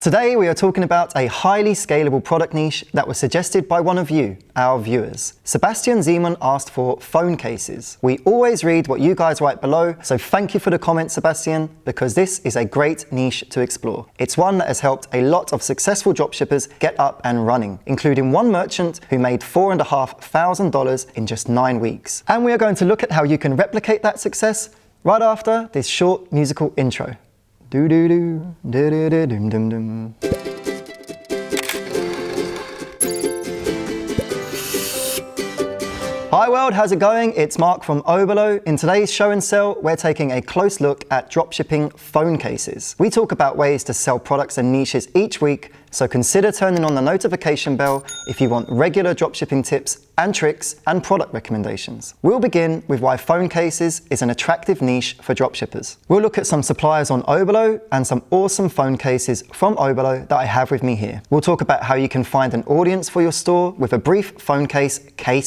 Today we are talking about a highly scalable product niche that was suggested by one of you, our viewers. Sebastian Zeman asked for phone cases. We always read what you guys write below, so thank you for the comment, Sebastian, because this is a great niche to explore. It's one that has helped a lot of successful dropshippers get up and running, including one merchant who made $4,500 in just 9 weeks. And we are going to look at how you can replicate that success right after this short musical intro. Do do do do do do dum dum dum. Hi world, how's it going? It's Mark from Oberlo. In today's show and sell, we're taking a close look at dropshipping phone cases. We talk about ways to sell products and niches each week, so consider turning on the notification bell if you want regular dropshipping tips and tricks and product recommendations. We'll begin with why phone cases is an attractive niche for dropshippers. We'll look at some suppliers on Oberlo and some awesome phone cases from Oberlo that I have with me here. We'll talk about how you can find an audience for your store with a brief phone case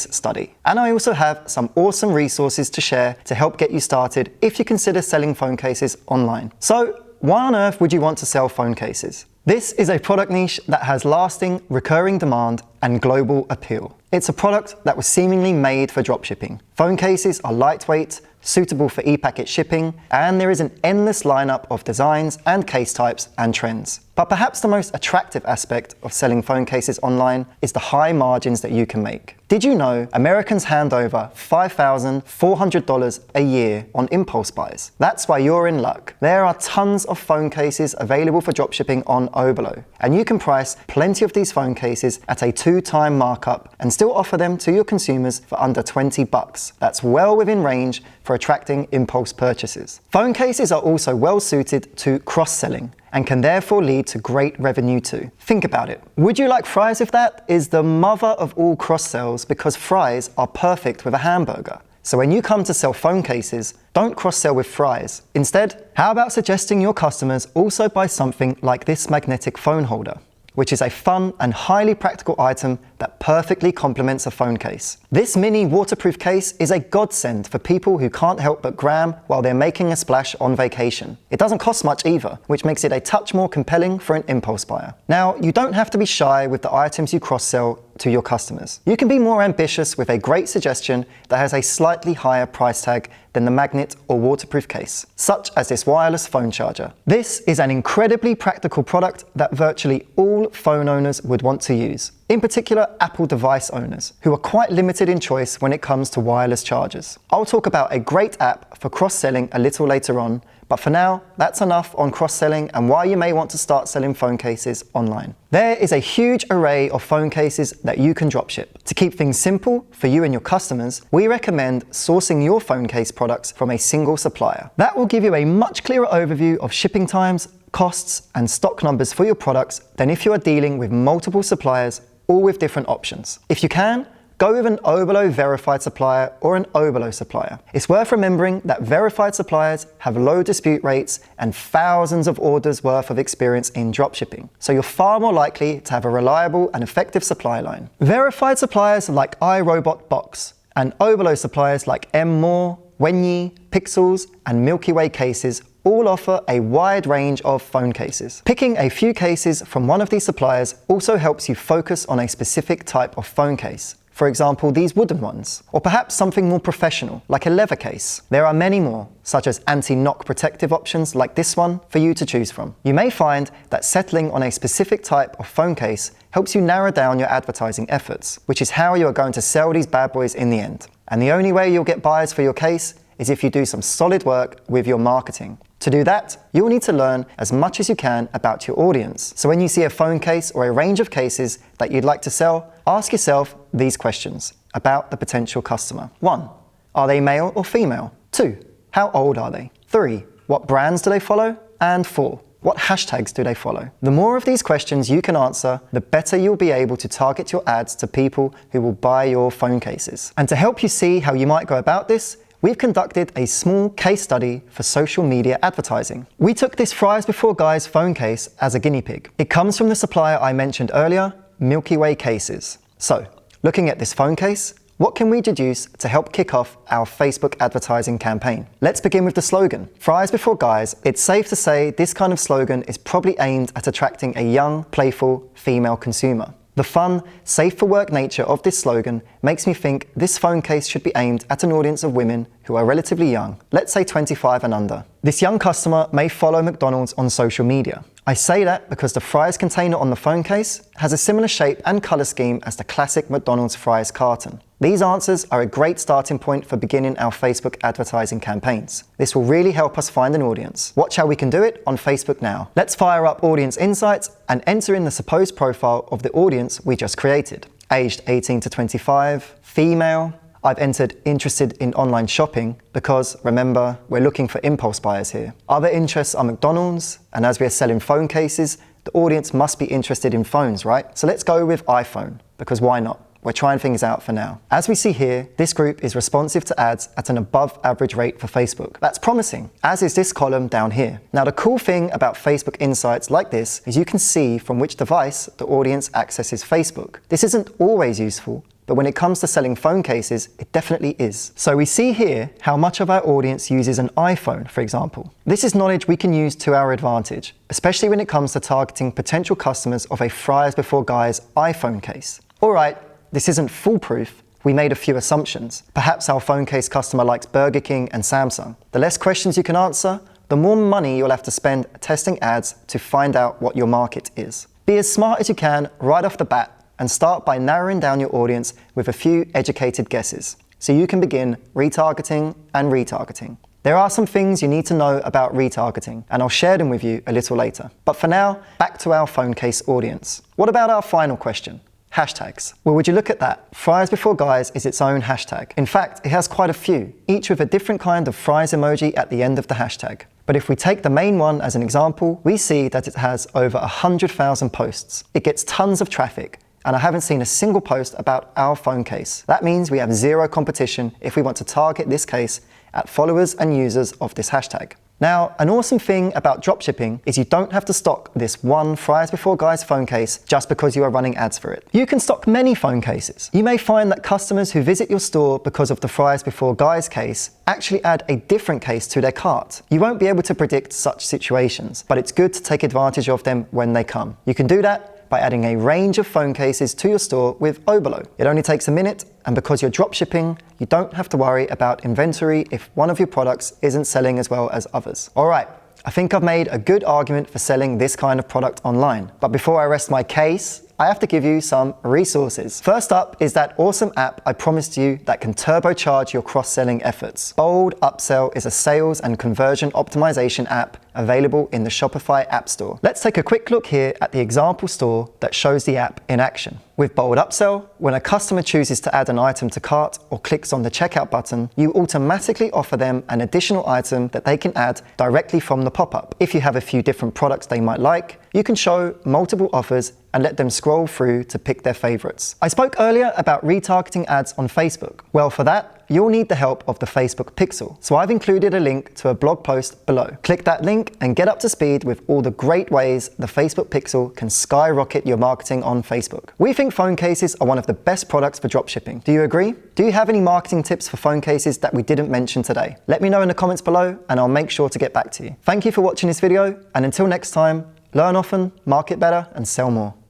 study. And I also have some awesome resources to share to help get you started if you consider selling phone cases online. So, why on earth would you want to sell phone cases? This is a product niche that has lasting, recurring demand and global appeal. It's a product that was seemingly made for dropshipping. Phone cases are lightweight, suitable for e-packet shipping, and there is an endless lineup of designs and case types and trends. But perhaps the most attractive aspect of selling phone cases online is the high margins that you can make. Did you know Americans hand over $5,400 a year on impulse buys? That's why you're in luck. There are tons of phone cases available for dropshipping on Oberlo, and you can price plenty of these phone cases at a 2-time markup and still offer them to your consumers for under $20. That's well within range for attracting impulse purchases. Phone cases are also well suited to cross-selling and can therefore lead to great revenue too. Think about it. Would you like fries if that is the mother of all cross-sells, because fries are perfect with a hamburger? So when you come to sell phone cases, don't cross-sell with fries. Instead, how about suggesting your customers also buy something like this magnetic phone holder, which is a fun and highly practical item that perfectly complements a phone case. This mini waterproof case is a godsend for people who can't help but gram while they're making a splash on vacation. It doesn't cost much either, which makes it a touch more compelling for an impulse buyer. Now, you don't have to be shy with the items you cross-sell to your customers. You can be more ambitious with a great suggestion that has a slightly higher price tag than the magnet or waterproof case, such as this wireless phone charger. This is an incredibly practical product that virtually all phone owners would want to use. In particular, Apple device owners, who are quite limited in choice when it comes to wireless chargers. I'll talk about a great app for cross-selling a little later on, but for now, that's enough on cross-selling and why you may want to start selling phone cases online. There is a huge array of phone cases that you can dropship. To keep things simple for you and your customers, we recommend sourcing your phone case products from a single supplier. That will give you a much clearer overview of shipping times, costs, and stock numbers for your products than if you are dealing with multiple suppliers, all with different options. If you can, go with an Oberlo verified supplier or an Oberlo supplier. It's worth remembering that verified suppliers have low dispute rates and thousands of orders worth of experience in dropshipping, so you're far more likely to have a reliable and effective supply line. Verified suppliers like iRobot Box and Oberlo suppliers like M More, Wenyi, Pixels, and Milky Way cases all offer a wide range of phone cases. Picking a few cases from one of these suppliers also helps you focus on a specific type of phone case. For example, these wooden ones, or perhaps something more professional, like a leather case. There are many more, such as anti-knock protective options like this one, for you to choose from. You may find that settling on a specific type of phone case helps you narrow down your advertising efforts, which is how you are going to sell these bad boys in the end. And the only way you'll get buyers for your case is if you do some solid work with your marketing. To do that, you'll need to learn as much as you can about your audience. So when you see a phone case or a range of cases that you'd like to sell, ask yourself these questions about the potential customer. 1. Are they male or female? 2. How old are they? 3. What brands do they follow? And 4. What hashtags do they follow? The more of these questions you can answer, the better you'll be able to target your ads to people who will buy your phone cases. And to help you see how you might go about this, we've conducted a small case study for social media advertising. We took this Fries Before Guys phone case as a guinea pig. It comes from the supplier I mentioned earlier, Milky Way Cases. So, looking at this phone case, what can we deduce to help kick off our Facebook advertising campaign? Let's begin with the slogan. Fries before guys, it's safe to say this kind of slogan is probably aimed at attracting a young, playful female consumer. The fun, safe for work nature of this slogan makes me think this phone case should be aimed at an audience of women who are relatively young, let's say 25 and under. This young customer may follow McDonald's on social media. I say that because the fries container on the phone case has a similar shape and colour scheme as the classic McDonald's fries carton. These answers are a great starting point for beginning our Facebook advertising campaigns. This will really help us find an audience. Watch how we can do it on Facebook now. Let's fire up Audience Insights and enter in the supposed profile of the audience we just created. Aged 18 to 25, female. I've entered interested in online shopping because, remember, we're looking for impulse buyers here. Other interests are McDonald's, and as we are selling phone cases, the audience must be interested in phones, right? So let's go with iPhone, because why not? We're trying things out for now. As we see here, this group is responsive to ads at an above average rate for Facebook. That's promising, as is this column down here. Now, the cool thing about Facebook Insights like this is you can see from which device the audience accesses Facebook. This isn't always useful, but when it comes to selling phone cases, it definitely is. So we see here how much of our audience uses an iPhone, for example. This is knowledge we can use to our advantage, especially when it comes to targeting potential customers of a fries before guys iPhone case. All right, this isn't foolproof. We made a few assumptions. Perhaps our phone case customer likes Burger King and Samsung. The less questions you can answer, the more money you'll have to spend testing ads to find out what your market is. Be as smart as you can right off the bat and start by narrowing down your audience with a few educated guesses, so you can begin retargeting and retargeting. There are some things you need to know about retargeting, and I'll share them with you a little later. But for now, back to our phone case audience. What about our final question? Hashtags. Well, would you look at that? Fries before guys is its own hashtag. In fact, it has quite a few, each with a different kind of fries emoji at the end of the hashtag. But if we take the main one as an example, we see that it has over 100,000 posts. It gets tons of traffic, and I haven't seen a single post about our phone case. That means we have zero competition if we want to target this case at followers and users of this hashtag. Now, an awesome thing about dropshipping is you don't have to stock this one fries before guys phone case just because you are running ads for it. You can stock many phone cases. You may find that customers who visit your store because of the fries before guys case actually add a different case to their cart. You won't be able to predict such situations, but it's good to take advantage of them when they come. You can do that by adding a range of phone cases to your store with Oberlo. It only takes a minute, and because you're dropshipping, you don't have to worry about inventory if one of your products isn't selling as well as others. All right, I think I've made a good argument for selling this kind of product online. But before I rest my case, I have to give you some resources. First up is that awesome app I promised you that can turbocharge your cross-selling efforts. Bold Upsell is a sales and conversion optimization app available in the Shopify App Store. Let's take a quick look here at the example store that shows the app in action. With Bold Upsell, when a customer chooses to add an item to cart or clicks on the checkout button, you automatically offer them an additional item that they can add directly from the pop-up. If you have a few different products they might like, you can show multiple offers and let them scroll through to pick their favorites. I spoke earlier about retargeting ads on Facebook. Well, for that, you'll need the help of the Facebook Pixel. So I've included a link to a blog post below. Click that link and get up to speed with all the great ways the Facebook Pixel can skyrocket your marketing on Facebook. We think phone cases are one of the best products for dropshipping. Do you agree? Do you have any marketing tips for phone cases that we didn't mention today? Let me know in the comments below and I'll make sure to get back to you. Thank you for watching this video, and until next time, learn often, market better, and sell more.